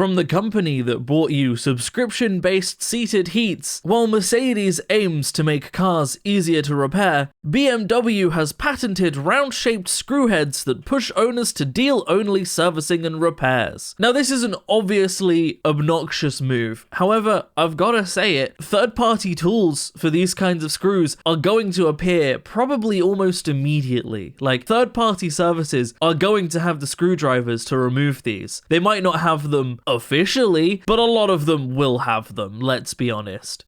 From the company that bought you subscription-based seated heats, while Mercedes aims to make cars easier to repair, BMW has patented round-shaped screw heads that push owners to deal-only servicing and repairs. Now, this is an obviously obnoxious move. However, I've gotta say it, third-party tools for these kinds of screws are going to appear probably almost immediately. Like, third-party services are going to have the screwdrivers to remove these. They might not have them officially, but a lot of them will have them, let's be honest.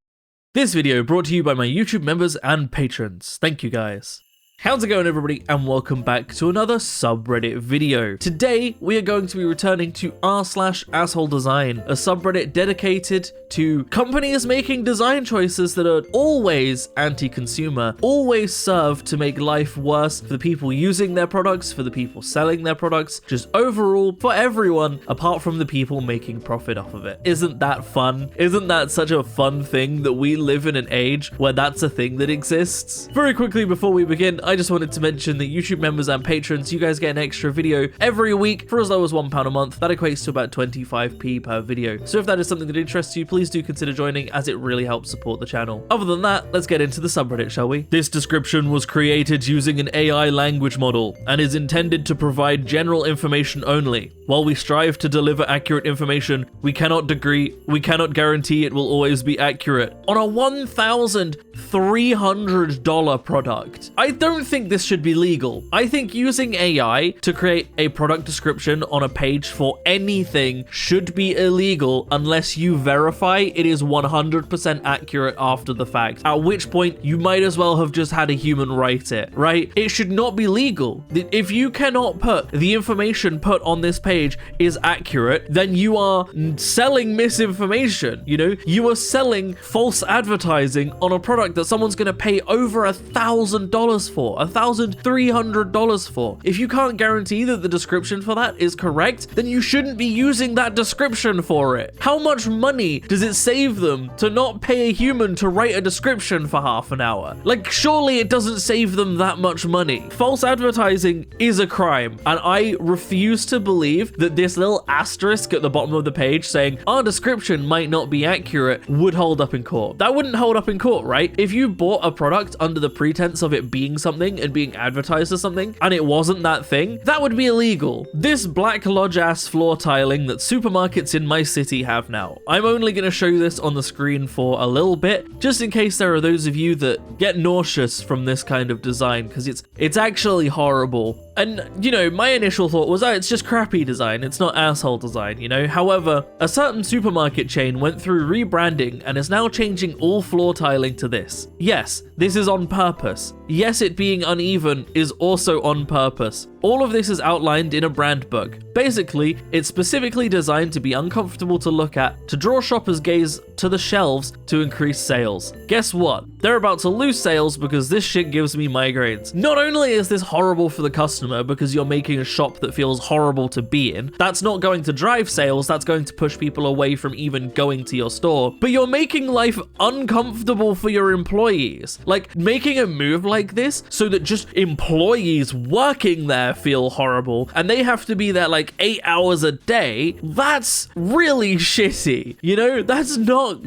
This video brought to you by my YouTube members and patrons. Thank you guys. How's it going, everybody, and welcome back to another subreddit video. Today, we are going to be returning to r/holeDesign, a subreddit dedicated to companies making design choices that are always anti-consumer, always serve to make life worse for the people using their products, for the people selling their products, just overall for everyone, apart from the people making profit off of it. Isn't that fun? Isn't that such a fun thing that we live in an age where that's a thing that exists? Very quickly before we begin, I just wanted to mention that YouTube members and patrons, you guys get an extra video every week for as low as £1 a month. That equates to about 25p per video. So if that is something that interests you, please do consider joining, as it really helps support the channel. Other than that, let's get into the subreddit, shall we? This description was created using an AI language model and is intended to provide general information only. While we strive to deliver accurate information, we cannot guarantee it will always be accurate. On a $1,300 product, I don't think this should be legal. I think using AI to create a product description on a page for anything should be illegal unless you verify it is 100% accurate after the fact, at which point you might as well have just had a human write it, right? It should not be legal. If you cannot put the information put on this page is accurate, then you are selling misinformation, you know? You are selling false advertising on a product that someone's gonna pay over $1,000 for, $1,300 for. If you can't guarantee that the description for that is correct, then you shouldn't be using that description for it. How much money does it save them to not pay a human to write a description for half an hour? Like, surely it doesn't save them that much money. False advertising is a crime, and I refuse to believe that this little asterisk at the bottom of the page saying our description might not be accurate would hold up in court. That wouldn't hold up in court, right? If you bought a product under the pretense of it being something and being advertised as something, and it wasn't that thing, that would be illegal. This black lodge ass floor tiling that supermarkets in my city have now. I'm only going to show you this on the screen for a little bit, just in case there are those of you that get nauseous from this kind of design, because it's actually horrible. And, you know, my initial thought was, oh, it's just crappy design, it's not asshole design, you know? However, a certain supermarket chain went through rebranding and is now changing all floor tiling to this. Yes, this is on purpose. Yes, it being uneven is also on purpose. All of this is outlined in a brand book. Basically, it's specifically designed to be uncomfortable to look at, to draw shoppers' gaze to the shelves to increase sales. Guess what? They're about to lose sales because this shit gives me migraines. Not only is this horrible for the customer because you're making a shop that feels horrible to be in, that's not going to drive sales, that's going to push people away from even going to your store, but you're making life uncomfortable for your employees. Like, making a move like this so that just employees working there feel horrible and they have to be there like 8 hours a day, that's really shitty. You know, that's not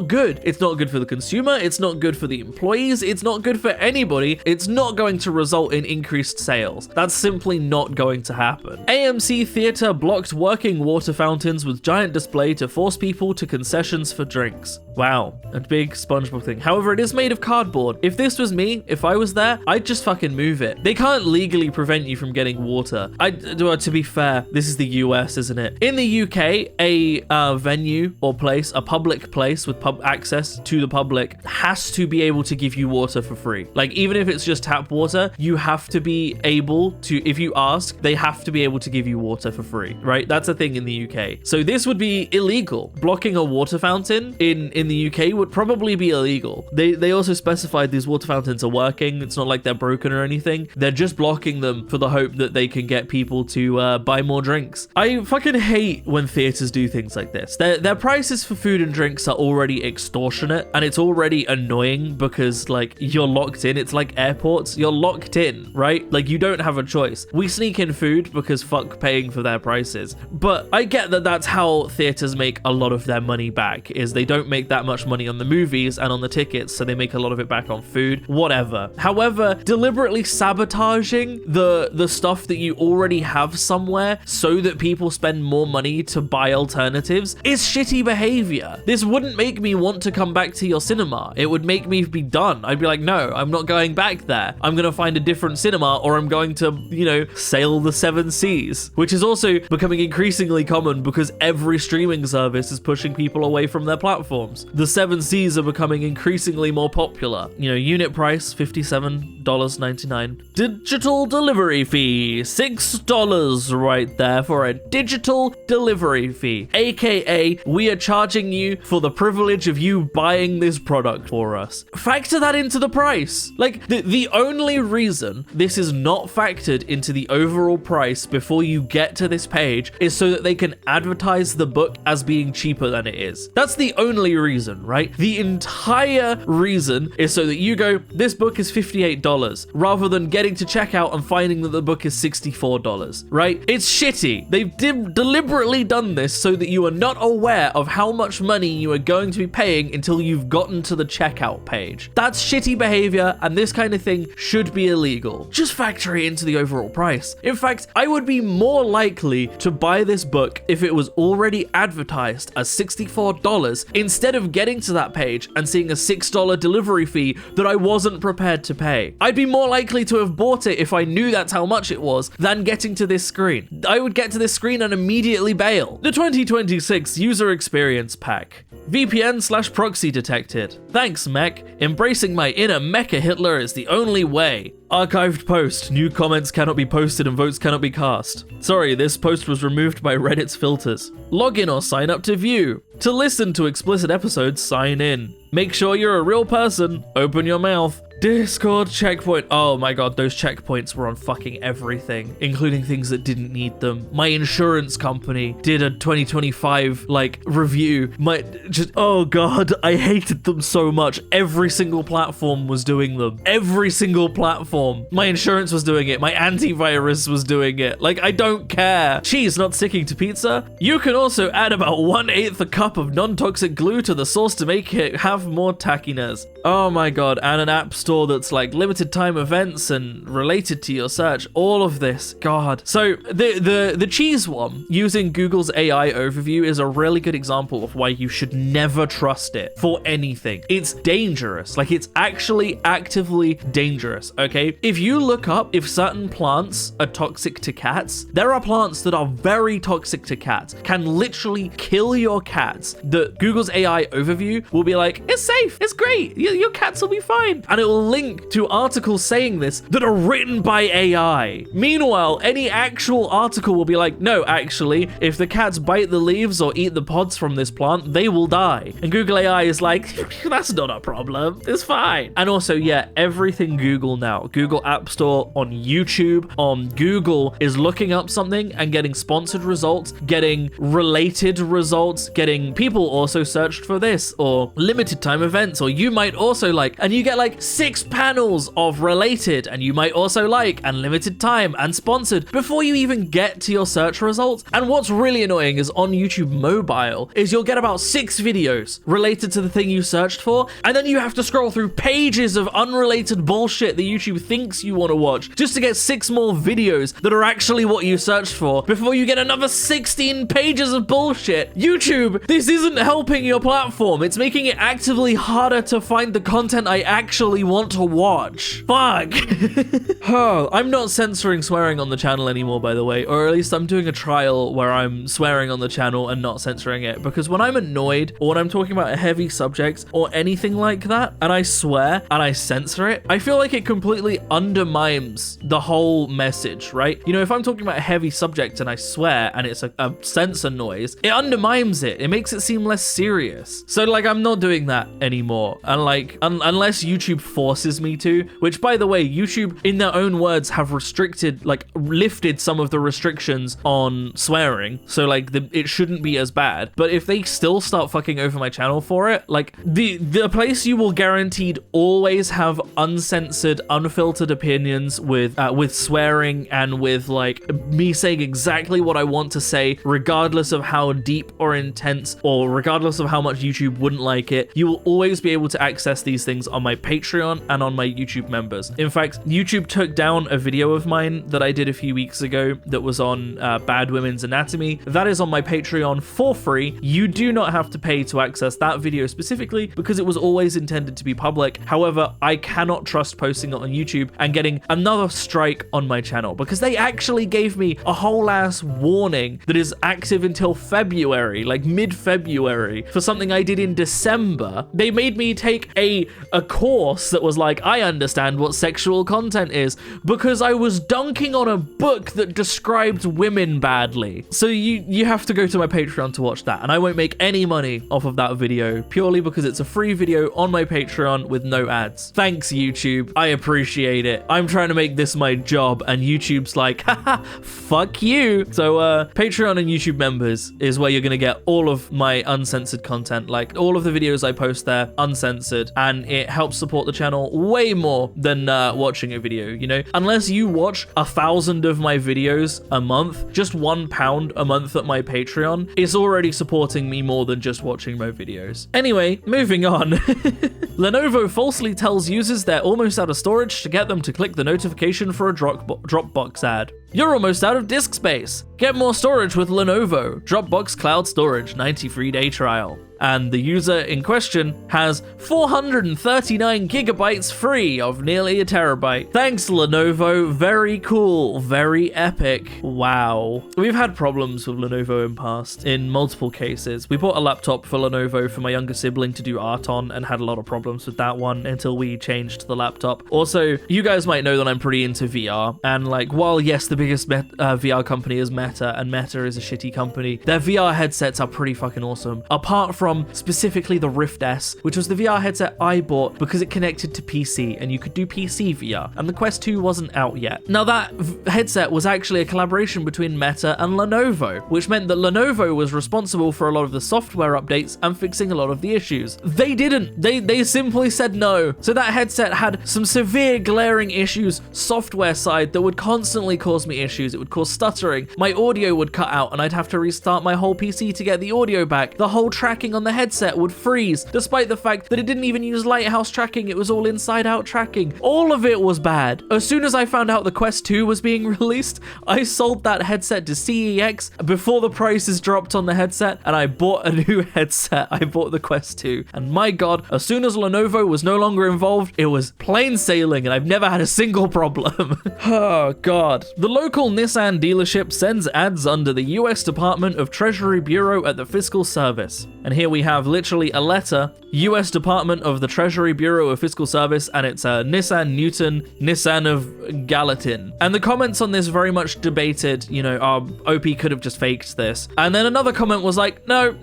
good. It's not good for the consumer, it's not good for the employees, it's not good for anybody. It's not going to result in increased sales. That's simply not going to happen. AMC Theater blocked working water fountains with giant display to force people to concessions for drinks. Wow, a big SpongeBob thing. However, it is made of cardboard. If this was me, if I was there, I'd just fucking move it. They can't legally prevent you from getting water. To be fair, this is the US, isn't it? In the UK, a venue or place, a public place with access to the public, has to be able to give you water for free. Like, even if it's just tap water, you have to be able to, if you ask, they have to be able to give you water for free, right? That's a thing in the UK. So this would be illegal. Blocking a water fountain in the UK would probably be illegal. They also specified these water fountains are working. It's not like they're broken or anything. They're just blocking them for the hope that they can get people to buy more drinks. I fucking hate when theaters do things like this. Their prices for food and drink drinks are already extortionate and it's already annoying because like you're locked in. It's like airports, you're locked in, right? Like you don't have a choice. We sneak in food because fuck paying for their prices. But I get that that's how theaters make a lot of their money back, is they don't make that much money on the movies and on the tickets, so they make a lot of it back on food, whatever. However, deliberately sabotaging the stuff that you already have somewhere so that people spend more money to buy alternatives is shitty behavior. This wouldn't make me want to come back to your cinema. It would make me be done. I'd be like, no, I'm not going back there. I'm gonna find a different cinema, or I'm going to, you know, sail the seven seas, which is also becoming increasingly common because every streaming service is pushing people away from their platforms. The seven seas are becoming increasingly more popular. You know, unit price, $57.99. Digital delivery fee, $6 right there for a digital delivery fee. AKA, we are charging you for the privilege of you buying this product for us. Factor that into the price. Like, the only reason this is not factored into the overall price before you get to this page is so that they can advertise the book as being cheaper than it is. That's the only reason, right? The entire reason is so that you go, this book is $58, rather than getting to checkout and finding that the book is $64, right? It's shitty. They've deliberately done this so that you are not aware of how much money you are going to be paying until you've gotten to the checkout page. That's shitty behavior, and this kind of thing should be illegal. Just factor it into the overall price. In fact, I would be more likely to buy this book if it was already advertised as $64 instead of getting to that page and seeing a $6 delivery fee that I wasn't prepared to pay. I'd be more likely to have bought it if I knew that's how much it was than getting to this screen. I would get to this screen and immediately bail. The 2026 User Experience Pack. VPN/proxy detected. Thanks, mech. Embracing my inner Mecha Hitler is the only way. Archived post. New comments cannot be posted and votes cannot be cast. Sorry, this post was removed by Reddit's filters. Login or sign up to view. To listen to explicit episodes, sign in. Make sure you're a real person. Open your mouth. Discord checkpoint. Oh my god, those checkpoints were on fucking everything, including things that didn't need them. My insurance company did a 2025 like review. Oh god, I hated them so much. Every single platform was doing them. Every single platform. My insurance was doing it. My antivirus was doing it. Like, I don't care. Cheese not sticking to pizza. You can also add about 1/8 a cup of non-toxic glue to the sauce to make it have more tackiness. Oh my god, and an app store that's like limited time events and related to your search. All of this, god. So the cheese one, using Google's AI overview, is a really good example of why you should never trust it for anything. It's dangerous. Like, it's actually actively dangerous, okay? If you look up if certain plants are toxic to cats, there are plants that are very toxic to cats, can literally kill your cats, that Google's AI overview will be like, it's safe, it's great, your cats will be fine. And it will link to articles saying this that are written by AI. Meanwhile, any actual article will be like, no, actually, if the cats bite the leaves or eat the pods from this plant, they will die. And Google AI is like, that's not a problem, it's fine. And also, yeah, everything Google now, Google App Store, on YouTube, on Google, is looking up something and getting sponsored results, getting related results, getting people also searched for this, or limited time events, or you might also like, and you get like 6 panels of related, and you might also like, and limited time, and sponsored before you even get to your search results. And what's really annoying is on YouTube mobile is you'll get about 6 videos related to the thing you searched for, and then you have to scroll through pages of unrelated bullshit that YouTube thinks you want to watch just to get 6 more videos that are actually what you searched for before you get another 16 pages of bullshit. YouTube, this isn't helping your platform. It's making it actively harder to find the content I actually want to watch. Fuck. Oh, I'm not censoring swearing on the channel anymore, by the way, or at least I'm doing a trial where I'm swearing on the channel and not censoring it, because when I'm annoyed or when I'm talking about a heavy subject or anything like that and I swear and I censor it, I feel like it completely undermines the whole message, right? You know, if I'm talking about a heavy subject and I swear and it's a censor noise, it undermines it. It makes it seem less serious. So like, I'm not doing that anymore. And like, unless YouTube forces me to, which by the way, YouTube in their own words have restricted, like lifted some of the restrictions on swearing. So like it shouldn't be as bad. But if they still start fucking over my channel for it, like the place you will guaranteed always have uncensored, unfiltered opinions with swearing and with like me saying exactly what I want to say, regardless of how deep or intense or regardless of how much YouTube wouldn't like it. You will always be able to access these things on my Patreon and on my YouTube members. In fact, YouTube took down a video of mine that I did a few weeks ago that was on bad women's anatomy. That is on my Patreon for free. You do not have to pay to access that video specifically because it was always intended to be public. However, I cannot trust posting it on YouTube and getting another strike on my channel because they actually gave me a whole ass warning that is active until February, like mid-February, for something I did in December. They made me take a course that was like, I understand what sexual content is, because I was dunking on a book that described women badly. So you have to go to my Patreon to watch that, and I won't make any money off of that video purely because it's a free video on my Patreon with no ads. Thanks, YouTube. I appreciate it. I'm trying to make this my job, and YouTube's like, haha, fuck you. So Patreon and YouTube members is where you're gonna get all of my uncensored content, like all of the videos I post there uncensored, and it helps support the channel way more than watching a video, you know? Unless you watch 1,000 of my videos a month, just £1 a month at my Patreon is already supporting me more than just watching my videos. Anyway, moving on. Lenovo falsely tells users they're almost out of storage to get them to click the notification for a Dropbox ad. You're almost out of disk space. Get more storage with Lenovo. Dropbox Cloud Storage 93-day trial. And the user in question has 439 gigabytes free of nearly a terabyte. Thanks, Lenovo. Very cool. Very epic. Wow. We've had problems with Lenovo in past, in multiple cases. We bought a laptop for Lenovo for my younger sibling to do art on and had a lot of problems with that one until we changed the laptop. Also, you guys might know that I'm pretty into VR. And like, while yes, the biggest VR company is Meta, and Meta is a shitty company, their VR headsets are pretty fucking awesome. Apart from specifically the Rift S, which was the VR headset I bought because it connected to PC and you could do PC VR, and the Quest 2 wasn't out yet. Now that headset was actually a collaboration between Meta and Lenovo, which meant that Lenovo was responsible for a lot of the software updates and fixing a lot of the issues. They didn't. They simply said no. So that headset had some severe glaring issues software side that would constantly cause me issues. It would cause stuttering. My audio would cut out and I'd have to restart my whole PC to get the audio back. The whole tracking on the headset would freeze, despite the fact that it didn't even use Lighthouse tracking. It was all inside-out tracking. All of it was bad. As soon as I found out the Quest 2 was being released, I sold that headset to CEX before the prices dropped on the headset, and I bought a new headset. I bought the Quest 2, and my god, as soon as Lenovo was no longer involved, it was plain sailing, and I've never had a single problem. Oh god. The local Nissan dealership sends ads under the US Department of Treasury Bureau at the Fiscal Service. And here we have literally a letter, US Department of the Treasury Bureau of Fiscal Service, and it's a Nissan Newton, Nissan of Gallatin. And the comments on this very much debated, you know, OP could have just faked this. And then another comment was like, no,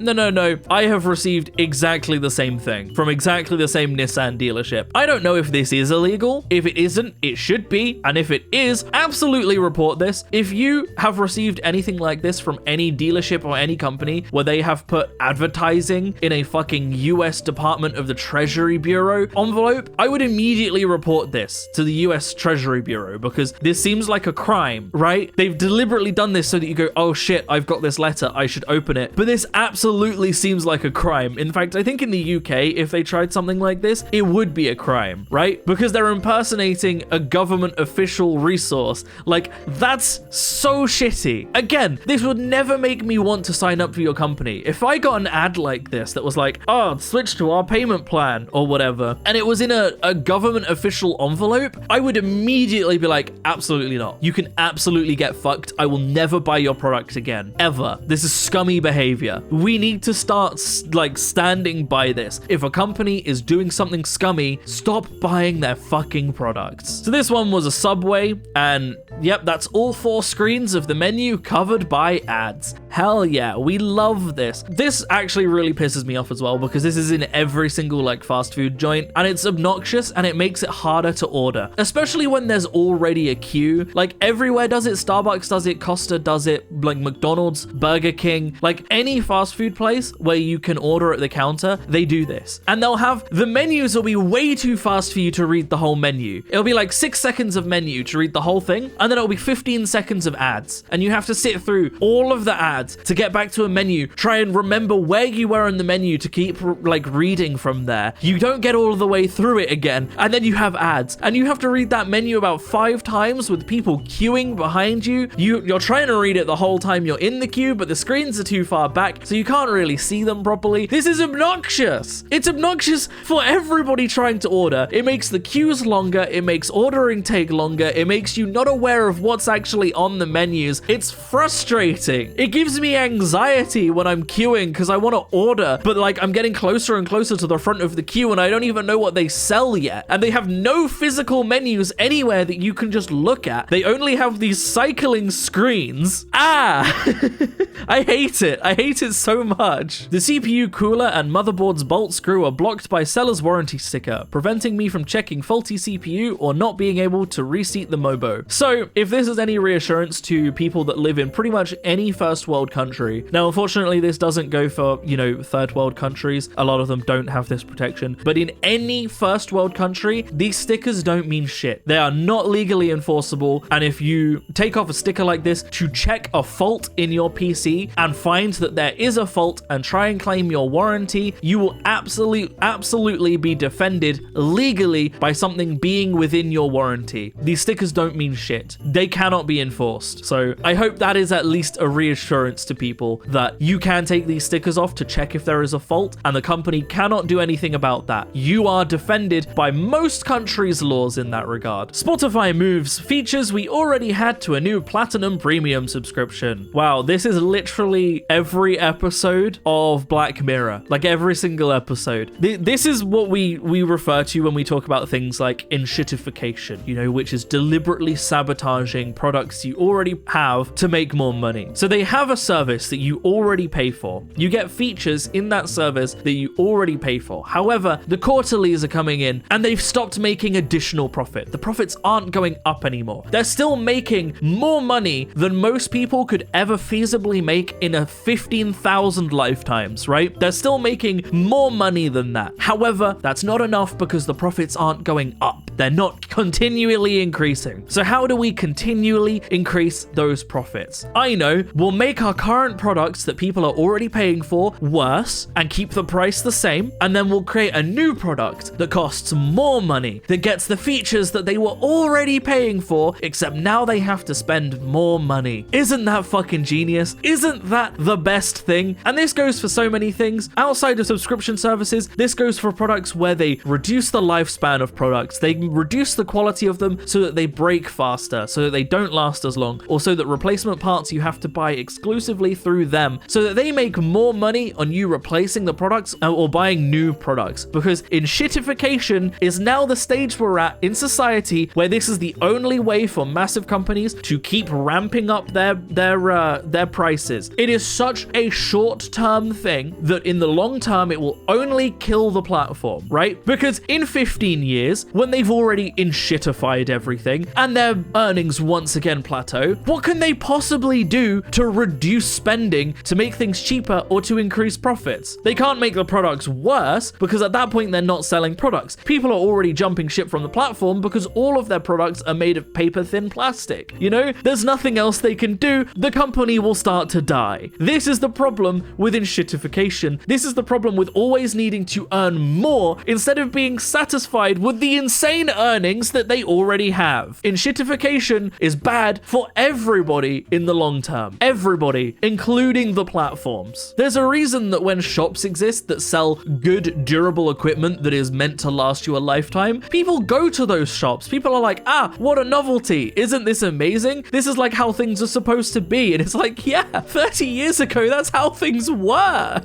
I have received exactly the same thing from exactly the same Nissan dealership. I don't know if this is illegal. If it isn't, it should be. And if it is, absolutely report this. If you have received anything like this from any dealership or any company where they have put advertising in a fucking US Department of the Treasury Bureau envelope, I would immediately report this to the US Treasury Bureau, because this seems like a crime, right? They've deliberately done this so that you go, oh shit, I've got this letter, I should open it. But this absolutely seems like a crime. In fact, I think in the UK, if they tried something like this, it would be a crime, right? Because they're impersonating a government official resource. Like, that's so shitty. Again, this would never make me want to sign up for your company. If I got an ad like this that was like, oh, switch to our payment plan or whatever, and it was in a government official envelope, I would immediately be like, absolutely not. You can absolutely get fucked. I will never buy your product again, ever. This is scummy behavior. We need to start like standing by this. If a company is doing something scummy, stop buying their fucking products. So this one was a Subway, and yep, that's all 4 screens of the menu covered by ads. Hell yeah, we love this. This actually really pisses me off as well because this is in every single like fast food joint and it's obnoxious and it makes it harder to order, especially when there's already a queue. Like everywhere does it, Starbucks does it, Costa does it, like McDonald's, Burger King, like any fast food place where you can order at the counter, they do this. And they'll have, the menus will be way too fast for you to read the whole menu. It'll be like 6 seconds of menu to read the whole thing, and then it'll be 15 seconds of ads. And you have to sit through all of the ads to get back to a menu, try and remember where you were in the menu to keep like reading from there. You don't get all the way through it again, and then you have ads, and you have to read that menu about 5 times with people queuing behind you. You're trying to read it the whole time you're in the queue, but the screens are too far back, so you can't really see them properly. This is obnoxious. It's obnoxious for everybody trying to order. It makes the queues longer, it makes ordering take longer, it makes you not aware of what's actually on the menus. It's frustrating. It gives me anxiety when I'm queuing because I want to order, but like I'm getting closer and closer to the front of the queue and I don't even know what they sell yet. And they have no physical menus anywhere that you can just look at. They only have these cycling screens. I hate it. I hate it so much. The CPU cooler and motherboard's bolt screw are blocked by seller's warranty sticker, preventing me from checking faulty CPU or not being able to reseat the Mobo. So if this is any reassurance to people that live in pretty much any first world country, now unfortunately this doesn't go for, you know, third world countries. A lot of them don't have this protection, but in any first world country, these stickers don't mean shit. They are not legally enforceable, and if you take off a sticker like this to check a fault in your PC and find that there is a fault and try and claim your warranty, you will absolutely be defended legally by something being within your warranty. These stickers don't mean shit. They cannot be enforced. So I hope that is at least a reassurance to people that you can take these stickers off to check if there is a fault, and the company cannot do anything about that. You are defended by most countries' laws in that regard. Spotify moves features we already had to a new Platinum Premium subscription. Wow, this is literally every episode of Black Mirror. Like every single episode. This is what we refer to when we talk about things like enshittification, you know, which is deliberately sabotaging products you already have to make more money. So they have a service that you already pay for. You get features in that service that you already pay for. However, the quarterlies are coming in and they've stopped making additional profit. The profits aren't going up anymore. They're still making more money than most people could ever feasibly make in a 15,000 lifetimes, right? They're still making more money than that. However, that's not enough because the profits aren't going up. They're not continually increasing. So how do we continually increase those profits? I know, we'll make our current products that people are already paying for worse and keep the price the same, and then we'll create a new product that costs more money, that gets the features that they were already paying for, except now they have to spend more money. Isn't that fucking genius? Isn't that the best thing? And this goes for so many things. Outside of subscription services, this goes for products where they reduce the lifespan of products. They reduce the quality of them so that they break faster, so that they don't last as long, or so that replacement parts you have to buy exclusively through them, so that they make more money on you replacing the products or buying new products. Because enshittification is now the stage we're at in society where this is the only way for massive companies to keep ramping up their prices. It is such a short-term thing that in the long term it will only kill the platform, right? Because in 15 years, when they've already enshittified everything and their earnings once again plateau, what can they possibly do to reduce spending, to make things cheaper, or to increase profits? They can't make the products worse because at that point they're not selling products. People are already jumping ship from the platform because all of their products are made of paper-thin plastic. You know, there's nothing else they can do. The company will start to die. This is the problem with enshittification. This is the problem with always needing to earn more instead of being satisfied with the insane earnings that they already have. Enshittification is bad for everybody in the long term. Everybody, including the platforms. There's a reason that when shops exist that sell good, durable equipment that is meant to last you a lifetime, people go to those shops. People are like, what a novelty. Isn't this amazing? This is like how things are supposed to be. And it's like, yeah, 30 years ago, that's how things were.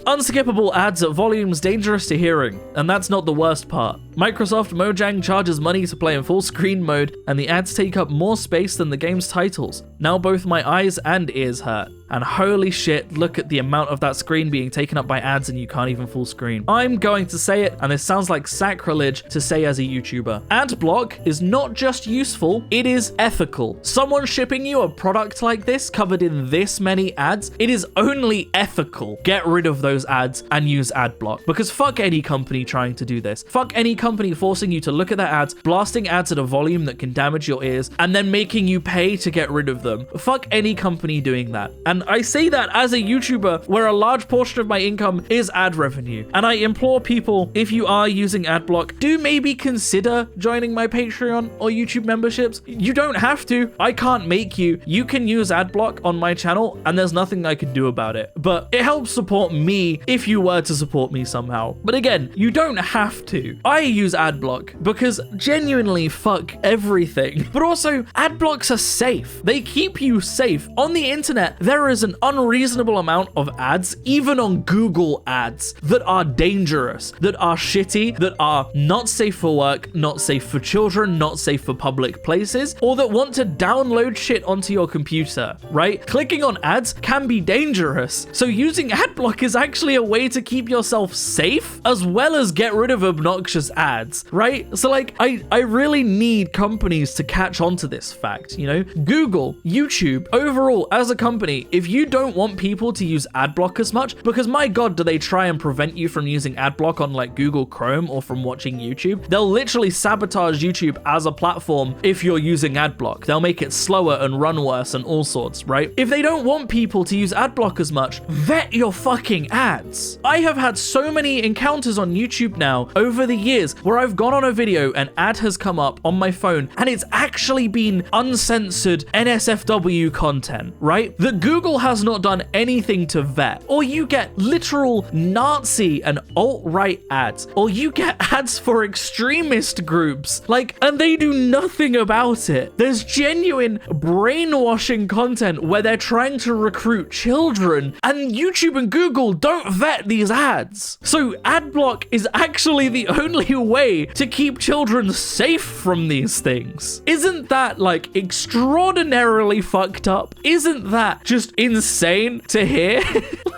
Unskippable ads at volumes dangerous to hearing. And that's not the worst part. Microsoft Mojang charges money to play in full screen mode, and the ads take up more space than the game's titles. Now both my eyes and ears hurt. and holy shit, look at the amount of that screen being taken up by ads and you can't even full screen. I'm going to say it, and this sounds like sacrilege to say as a YouTuber. Ad block is not just useful, it is ethical. Someone shipping you a product like this covered in this many ads, it is only ethical. Get rid of those ads and use ad block, because fuck any company trying to do this. Fuck any company forcing you to look at their ads, blasting ads at a volume that can damage your ears, and then making you pay to get rid of them. Fuck any company doing that. And I say that as a YouTuber where a large portion of my income is ad revenue. And I implore people, if you are using ad block, do maybe consider joining my Patreon or YouTube memberships. You don't have to. I can't make you. You can use ad block on my channel and there's nothing I can do about it. But it helps support me if you were to support me somehow. But again, you don't have to. I use ad block because genuinely fuck everything. But also, ad blocks are safe. They keep you safe. On the internet, there is an unreasonable amount of ads, even on Google ads, that are dangerous, that are shitty, that are not safe for work, not safe for children, not safe for public places, or that want to download shit onto your computer, right? Clicking on ads can be dangerous. So using ad block is actually a way to keep yourself safe as well as get rid of obnoxious ads, right? So like, I really need companies to catch on to this fact, you know? Google, YouTube, overall, as a company, if you don't want people to use ad block as much, because my God, do they try and prevent you from using ad block on like Google Chrome or from watching YouTube? They'll literally sabotage YouTube as a platform if you're using ad block. They'll make it slower and run worse and all sorts, right? If they don't want people to use ad block as much, vet your fucking ads. I have had so many encounters on YouTube now over the years where I've gone on a video, an ad has come up on my phone and it's actually been uncensored NSFW content, right? That Google has not done anything to vet. Or you get literal Nazi and alt-right ads, or you get ads for extremist groups, like, and they do nothing about it. There's genuine brainwashing content where they're trying to recruit children, and YouTube and Google don't vet these ads. So ad block is actually the only way to keep children safe from these things. Isn't that like extraordinarily fucked up? Isn't that just insane to hear?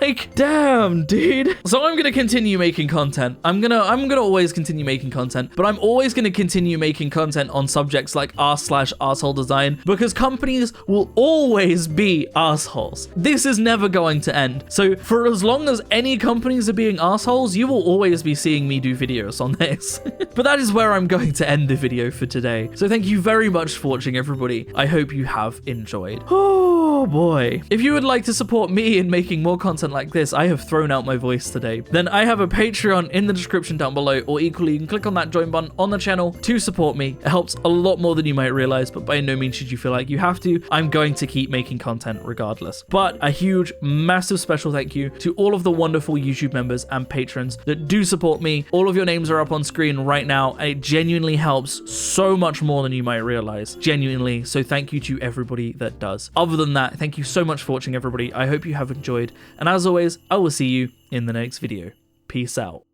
Like, damn, dude. So I'm gonna continue making content. I'm gonna always continue making content, but I'm always gonna continue making content on subjects like r/holeDesign, because companies will always be assholes. This is never going to end. So for as long as any companies are being assholes, you will always be seeing me do videos on this. But that is where I'm going to end the video for today. So thank you very much for watching, everybody. I hope you have enjoyed. Oh boy. If you would like to support me in making more content like this, I have thrown out my voice today, then I have a Patreon in the description down below, or equally you can click on that join button on the channel to support me. It helps a lot more than you might realize, but by no means should you feel like you have to. I'm going to keep making content regardless. But a huge, massive special thank you to all of the wonderful YouTube members and patrons that do support me. All of your names are up on screen right now, and it genuinely helps so much more than you might realize. Genuinely. So thank you to everybody that does. Other than that, thank you so much for watching, everybody. I hope you have enjoyed. And as always, I will see you in the next video. Peace out.